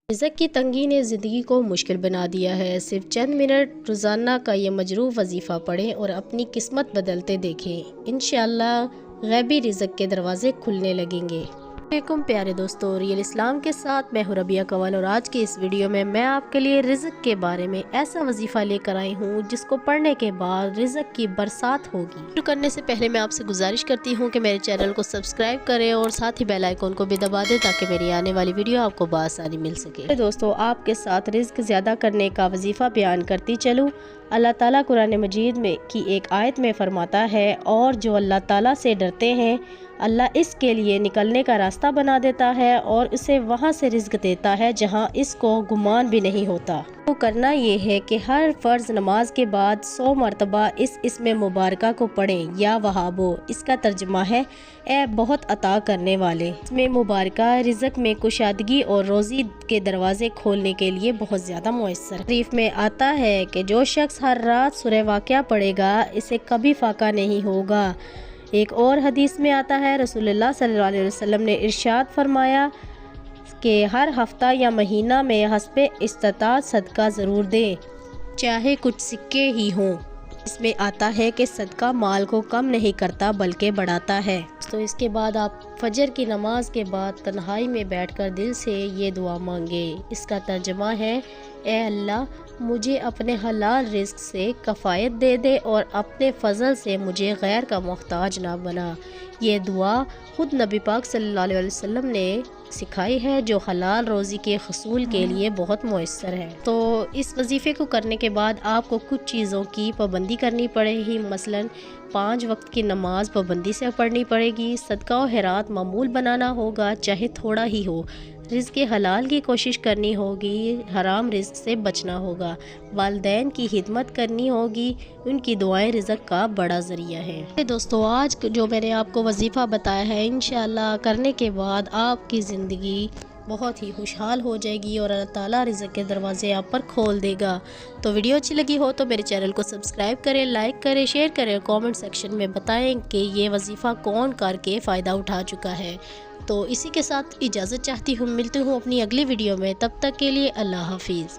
رزق کی تنگی نے زندگی کو مشکل بنا دیا ہے۔ صرف چند منٹ روزانہ کا یہ مجروح وظیفہ پڑھیں اور اپنی قسمت بدلتے دیکھیں۔ انشاءاللہ غیبی رزق کے دروازے کھلنے لگیں گے۔ علیکم پیارے دوستو، ریئل اسلام کے ساتھ میں ہوں ربیہ کول، اور آج کی اس ویڈیو میں آپ کے لیے رزق کے بارے میں ایسا وظیفہ لے کر آئی ہوں جس کو پڑھنے کے بعد رزق کی برسات ہوگی۔ شروع کرنے سے پہلے میں آپ سے گزارش کرتی ہوں کہ میرے چینل کو سبسکرائب کریں اور ساتھ ہی بیل آئیکن کو بھی دبا دیں تاکہ میری آنے والی ویڈیو آپ کو بآسانی مل سکے۔ دوستو، آپ کے ساتھ رزق زیادہ کرنے کا وظیفہ بیان کرتی چلوں۔ اللہ تعالیٰ قرآن مجید میں کی ایک آیت میں فرماتا ہے، اور جو اللہ تعالیٰ سے ڈرتے ہیں اللہ اس کے لیے نکلنے کا راستہ بنا دیتا ہے اور اسے وہاں سے رزق دیتا ہے جہاں اس کو گمان بھی نہیں ہوتا۔ تو کرنا یہ ہے کہ ہر فرض نماز کے بعد 100 مرتبہ اس اسم مبارکہ کو پڑھیں۔ یا وہابو، اس کا ترجمہ ہے اے بہت عطا کرنے والے۔ اسم مبارکہ رزق میں کشادگی اور روزی کے دروازے کھولنے کے لیے بہت زیادہ مؤثر ہے۔ حدیث میں آتا ہے کہ جو شخص ہر رات سورہ واقعہ پڑھے گا اسے کبھی فاقہ نہیں ہوگا۔ ایک اور حدیث میں آتا ہے، رسول اللہ صلی اللہ علیہ وسلم نے ارشاد فرمایا کہ ہر ہفتہ یا مہینہ میں حسب استطاعت صدقہ ضرور دیں، چاہے کچھ سکے ہی ہوں۔ اس میں آتا ہے کہ صدقہ مال کو کم نہیں کرتا بلکہ بڑھاتا ہے۔ تو اس کے بعد آپ فجر کی نماز کے بعد تنہائی میں بیٹھ کر دل سے یہ دعا مانگے۔ اس کا ترجمہ ہے، اے اللہ مجھے اپنے حلال رزق سے کفایت دے دے اور اپنے فضل سے مجھے غیر کا محتاج نہ بنا۔ یہ دعا خود نبی پاک صلی اللہ علیہ وسلم نے سکھائی ہے، جو حلال روزی کے حصول کے لیے بہت مؤثر ہے۔ تو اس وظیفے کو کرنے کے بعد آپ کو کچھ چیزوں کی پابندی کرنی پڑے گی، مثلاً 5 وقت کی نماز پابندی سے پڑھنی پڑے گی، صدقہ و خیرات معمول بنانا ہوگا چاہے تھوڑا ہی ہو، رزق حلال کی کوشش کرنی ہوگی، حرام رزق سے بچنا ہوگا، والدین کی خدمت کرنی ہوگی، ان کی دعائیں رزق کا بڑا ذریعہ ہے۔ دوستو، آج جو میں نے آپ کو وظیفہ بتایا ہے انشاءاللہ کرنے کے بعد آپ کی زندگی بہت ہی خوشحال ہو جائے گی اور اللہ تعالیٰ رزق کے دروازے آپ پر کھول دے گا۔ تو ویڈیو اچھی لگی ہو تو میرے چینل کو سبسکرائب کریں، لائک کریں، شیئر کریں اور کامنٹ سیکشن میں بتائیں کہ یہ وظیفہ کون کر کے فائدہ اٹھا چکا ہے۔ تو اسی کے ساتھ اجازت چاہتی ہوں، ملتی ہوں اپنی اگلی ویڈیو میں، تب تک کے لیے اللہ حافظ۔